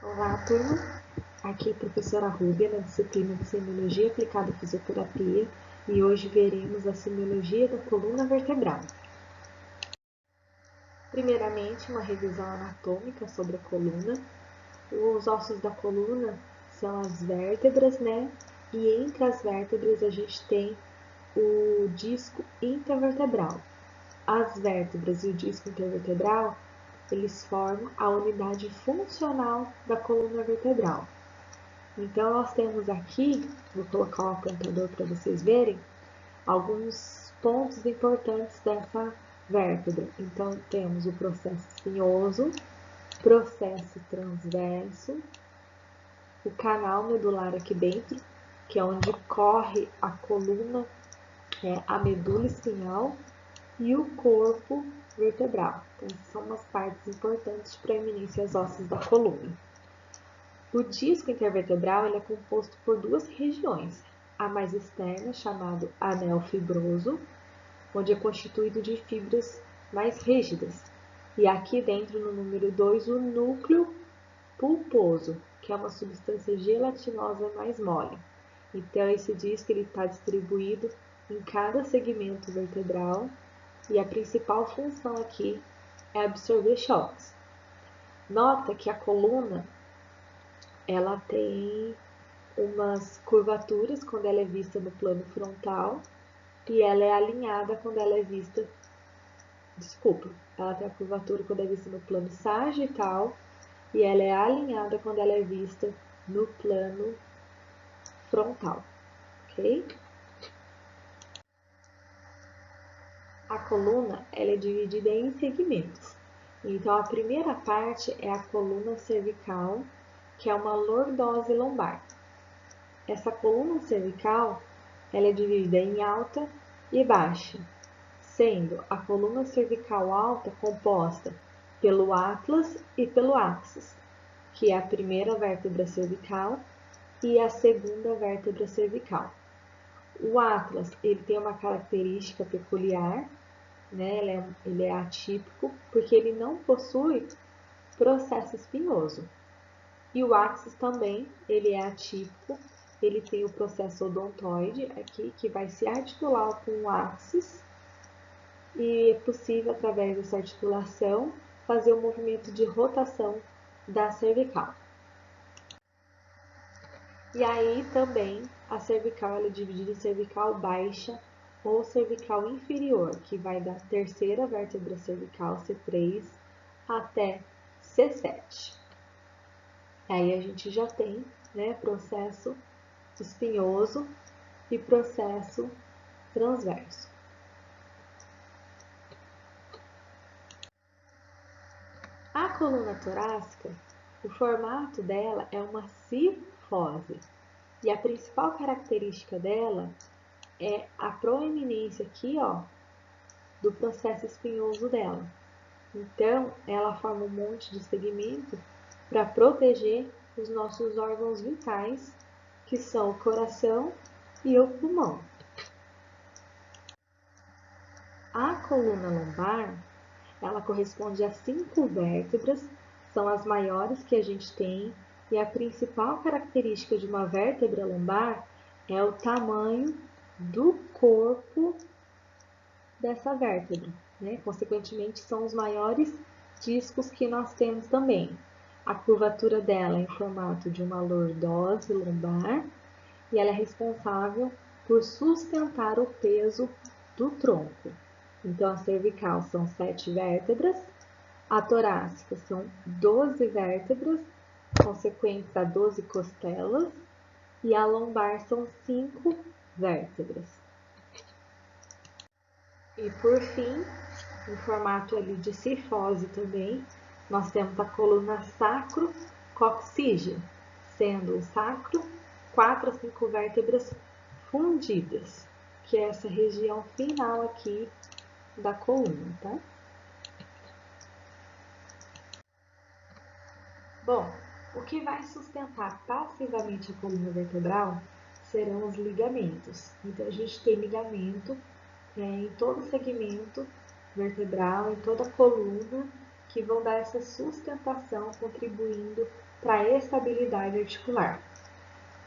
Olá, turma! Aqui é a professora Rúbia, na disciplina de Semiologia aplicada à Fisioterapia, e hoje veremos a semiologia da coluna vertebral. Primeiramente, uma revisão anatômica sobre a coluna. Os ossos da coluna são as vértebras, né? E entre as vértebras a gente tem o disco intervertebral. As vértebras e o disco intervertebral, eles formam a unidade funcional da coluna vertebral. Então, nós temos aqui, vou colocar o apontador para vocês verem, alguns pontos importantes dessa vértebra. Então, temos o processo espinhoso, processo transverso, o canal medular aqui dentro, que é onde corre a coluna, a medula espinhal, e o corpo vertebral. Então, essas são umas partes importantes para a eminência ósseas da coluna. O disco intervertebral ele é composto por duas regiões, a mais externa, chamado anel fibroso, onde é constituído de fibras mais rígidas, e aqui dentro, no número 2, o núcleo pulposo, que é uma substância gelatinosa mais mole. Então, esse disco está distribuído em cada segmento vertebral, e a principal função aqui é absorver choques. Nota que a coluna ela tem umas curvaturas quando ela é vista no plano frontal e ela é alinhada quando ela é vista, ela tem a curvatura quando é vista no plano sagital e ela é alinhada quando ela é vista no plano frontal, ok? A coluna ela é dividida em segmentos. Então, a primeira parte é a coluna cervical, que é uma lordose lombar. Essa coluna cervical ela é dividida em alta e baixa, sendo a coluna cervical alta composta pelo atlas e pelo axis, que é a primeira vértebra cervical e a segunda vértebra cervical. O atlas ele tem uma característica peculiar, né? Ele é atípico porque ele não possui processo espinhoso. E o axis também, ele é atípico, ele tem o processo odontoide aqui, que vai se articular com o axis, e é possível, através dessa articulação, fazer o movimento de rotação da cervical. E aí também a cervical ela é dividida em cervical baixa ou cervical inferior, que vai da terceira vértebra cervical, C3, até C7. Aí a gente já tem, né, processo espinhoso e processo transverso. A coluna torácica, o formato dela é uma cifose e a principal característica dela é a proeminência aqui, ó, do processo espinhoso dela. Então, ela forma um monte de segmento para proteger os nossos órgãos vitais, que são o coração e o pulmão. A coluna lombar, ela corresponde a 5 vértebras, são as maiores que a gente tem, e a principal característica de uma vértebra lombar é o tamanho do corpo dessa vértebra, né? Consequentemente, são os maiores discos que nós temos também. A curvatura dela é em formato de uma lordose lombar e ela é responsável por sustentar o peso do tronco. Então, a cervical são 7 vértebras, a torácica são 12 vértebras, consequentes a 12 costelas, e a lombar são 5 vértebras. E por fim, em formato ali de cifose também, nós temos a coluna sacro-coxígea, sendo o sacro 4 a 5 vértebras fundidas, que é essa região final aqui da coluna, tá? Bom, o que vai sustentar passivamente a coluna vertebral serão os ligamentos. Então, a gente tem ligamento em todo o segmento vertebral, em toda a coluna, que vão dar essa sustentação, contribuindo para a estabilidade articular.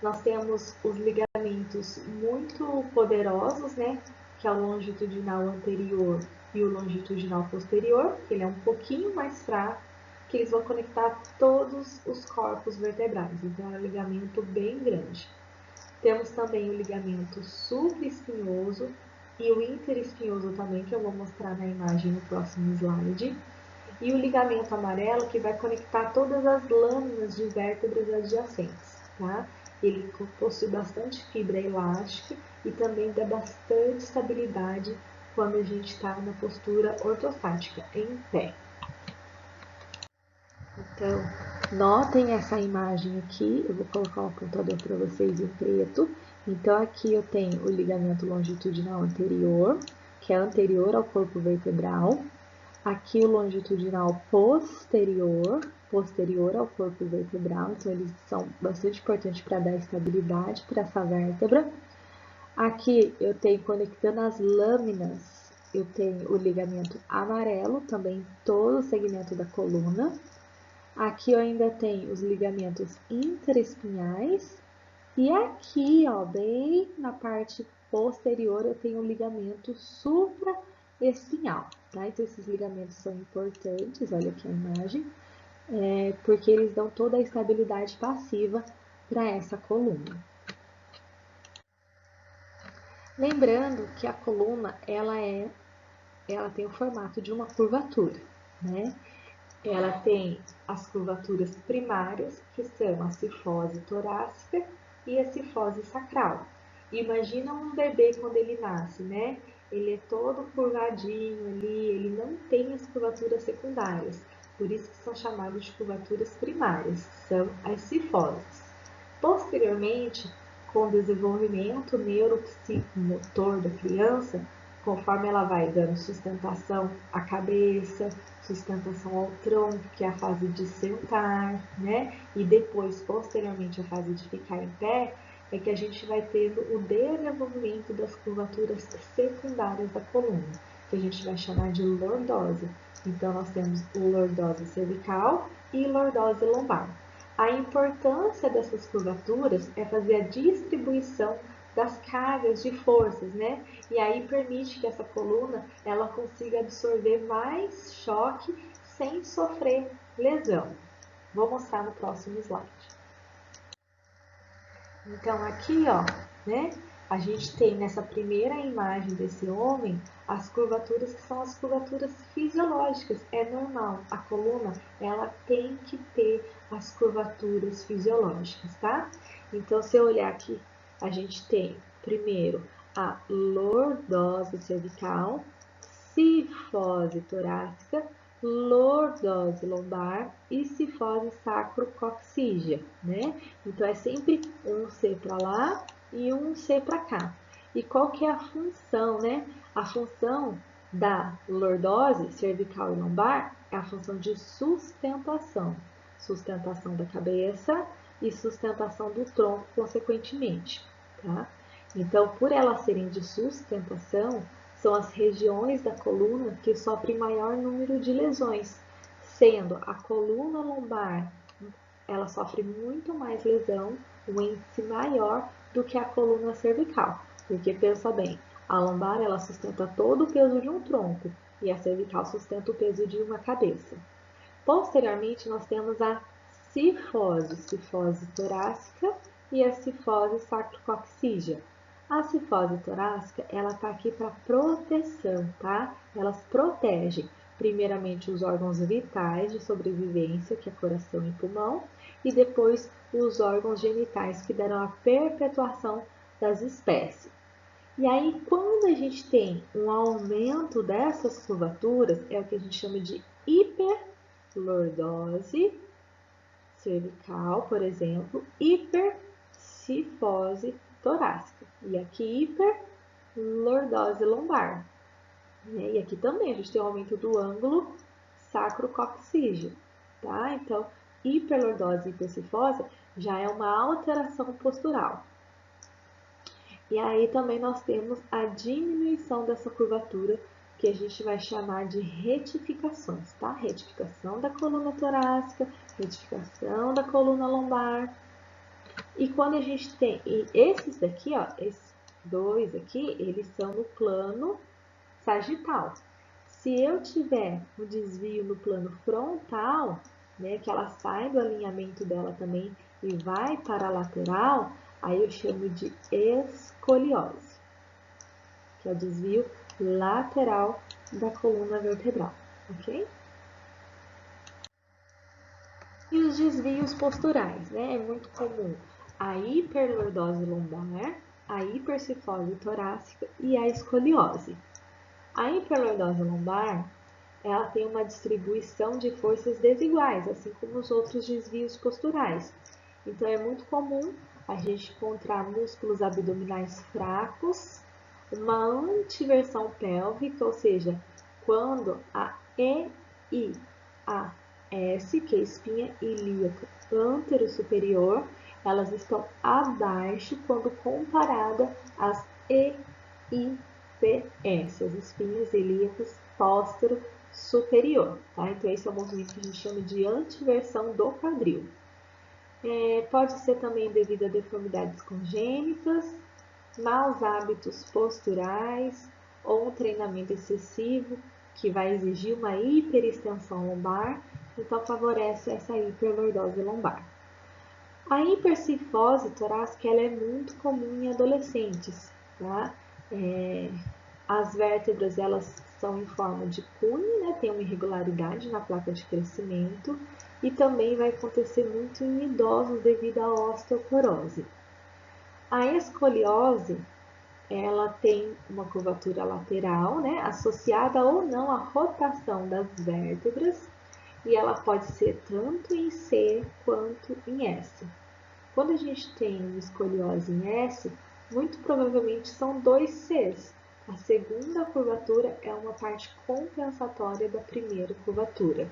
Nós temos os ligamentos muito poderosos, né? Que é o longitudinal anterior e o longitudinal posterior, que ele é um pouquinho mais fraco, que eles vão conectar todos os corpos vertebrais. Então, é um ligamento bem grande. Temos também o ligamento supraespinhoso e o interespinhoso também, que eu vou mostrar na imagem no próximo slide. E o ligamento amarelo, que vai conectar todas as lâminas de vértebras adjacentes, tá? Ele possui bastante fibra elástica e também dá bastante estabilidade quando a gente está na postura ortostática, em pé. Então, notem essa imagem aqui, eu vou colocar o apontador para vocês em preto. Então, aqui eu tenho o ligamento longitudinal anterior, que é anterior ao corpo vertebral. Aqui o longitudinal posterior, posterior ao corpo vertebral, então eles são bastante importantes para dar estabilidade para essa vértebra. Aqui eu tenho, conectando as lâminas, eu tenho o ligamento amarelo, também todo o segmento da coluna. Aqui eu ainda tenho os ligamentos interespinhais. E aqui, ó, bem na parte posterior, eu tenho o ligamento supraespinhal, tá? Então, esses ligamentos são importantes, olha aqui a imagem, porque eles dão toda a estabilidade passiva para essa coluna. Lembrando que a coluna, ela tem o formato de uma curvatura, né? Ela tem as curvaturas primárias, que são a cifose torácica e a cifose sacral. Imagina um bebê quando ele nasce, né? Ele é todo curvadinho ali, ele não tem as curvaturas secundárias. Por isso que são chamadas de curvaturas primárias, são as cifoses. Posteriormente, com o desenvolvimento neuropsicomotor da criança, conforme ela vai dando sustentação à cabeça, sustentação ao tronco, que é a fase de sentar, né? E depois, posteriormente, a fase de ficar em pé, é que a gente vai tendo o desenvolvimento das curvaturas secundárias da coluna, que a gente vai chamar de lordose. Então, nós temos o lordose cervical e lordose lombar. A importância dessas curvaturas é fazer a distribuição das cargas de forças, né? E aí permite que essa coluna ela consiga absorver mais choque sem sofrer lesão. Vou mostrar no próximo slide. Então aqui, ó, né? A gente tem nessa primeira imagem desse homem as curvaturas que são as curvaturas fisiológicas. É normal, a coluna ela tem que ter as curvaturas fisiológicas, tá? Então se eu olhar aqui, a gente tem primeiro a lordose cervical, cifose torácica, lordose lombar e cifose sacrococcígea, né? Então é sempre um C para lá e um C para cá. E qual que é a função, né? A função da lordose cervical e lombar é a função de sustentação. Sustentação da cabeça e sustentação do tronco, consequentemente, tá? Então, por elas serem de sustentação, são as regiões da coluna que sofrem maior número de lesões, sendo a coluna lombar, ela sofre muito mais lesão, um índice maior do que a coluna cervical, porque pensa bem, a lombar ela sustenta todo o peso de um tronco e a cervical sustenta o peso de uma cabeça. Posteriormente, nós temos a cifose torácica e a cifose sacrococcígea. A cifose torácica, ela está aqui para proteção, tá? Elas protegem, primeiramente, os órgãos vitais de sobrevivência, que é coração e pulmão, e depois os órgãos genitais, que darão a perpetuação das espécies. E aí, quando a gente tem um aumento dessas curvaturas, é o que a gente chama de hiperlordose cervical, por exemplo, hipercifose torácica. E aqui, hiperlordose lombar. E aqui também a gente tem o aumento do ângulo sacrococcígeo, tá? Então, hiperlordose e hipercifose já é uma alteração postural. E aí também nós temos a diminuição dessa curvatura, que a gente vai chamar de retificações, tá? Retificação da coluna torácica, retificação da coluna lombar. E quando a gente tem esses daqui, ó, esses dois aqui, eles são no plano sagital. Se eu tiver um desvio no plano frontal, né, que ela sai do alinhamento dela também e vai para a lateral, aí eu chamo de escoliose, que é o desvio lateral da coluna vertebral, ok? E os desvios posturais, né? É muito comum a hiperlordose lombar, a hipercifose torácica e a escoliose. A hiperlordose lombar, ela tem uma distribuição de forças desiguais, assim como os outros desvios posturais. Então, é muito comum a gente encontrar músculos abdominais fracos, uma antiversão pélvica, ou seja, quando a E e a S, que é a espinha ilíaca antero-superior, elas estão abaixo quando comparada às E e PS, as espinhas ilíacas póstero-superior. Tá? Então, esse é o movimento que a gente chama de antiversão do quadril. Pode ser também devido a deformidades congênitas, maus hábitos posturais ou um treinamento excessivo que vai exigir uma hiperextensão lombar, então favorece essa hiperlordose lombar. A hipercifose torácica ela é muito comum em adolescentes, tá? As vértebras elas são em forma de cone, né? Tem uma irregularidade na placa de crescimento e também vai acontecer muito em idosos devido à osteoporose. A escoliose ela tem uma curvatura lateral, né? Associada ou não à rotação das vértebras e ela pode ser tanto em C quanto em S. Quando a gente tem uma escoliose em S, muito provavelmente são dois Cs. A segunda curvatura é uma parte compensatória da primeira curvatura.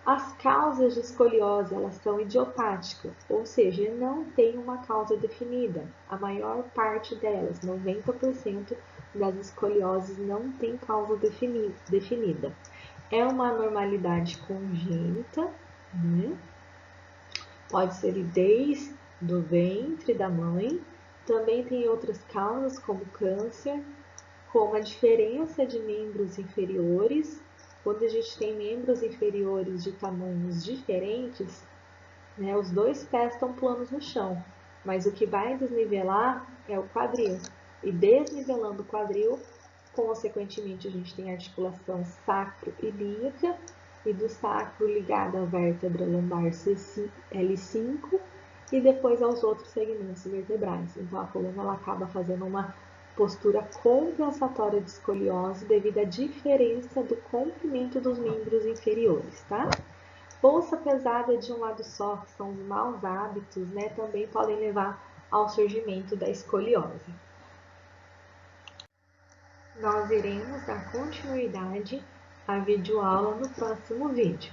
As causas de escoliose elas são idiopáticas, ou seja, não tem uma causa definida. A maior parte delas, 90% das escolioses, não tem causa definida. É uma anormalidade congênita, né? Pode ser desde do ventre da mãe. Também tem outras causas, como câncer, como a diferença de membros inferiores. Quando a gente tem membros inferiores de tamanhos diferentes, né, os dois pés estão planos no chão, mas o que vai desnivelar é o quadril. E desnivelando o quadril, consequentemente, a gente tem a articulação sacro-ilíaca e do sacro ligado à vértebra lombar L5 e depois aos outros segmentos vertebrais. Então, a coluna ela acaba fazendo uma postura compensatória de escoliose devido à diferença do comprimento dos membros inferiores, tá? Bolsa pesada de um lado só, que são os maus hábitos, né, também podem levar ao surgimento da escoliose. Nós iremos dar continuidade à videoaula no próximo vídeo.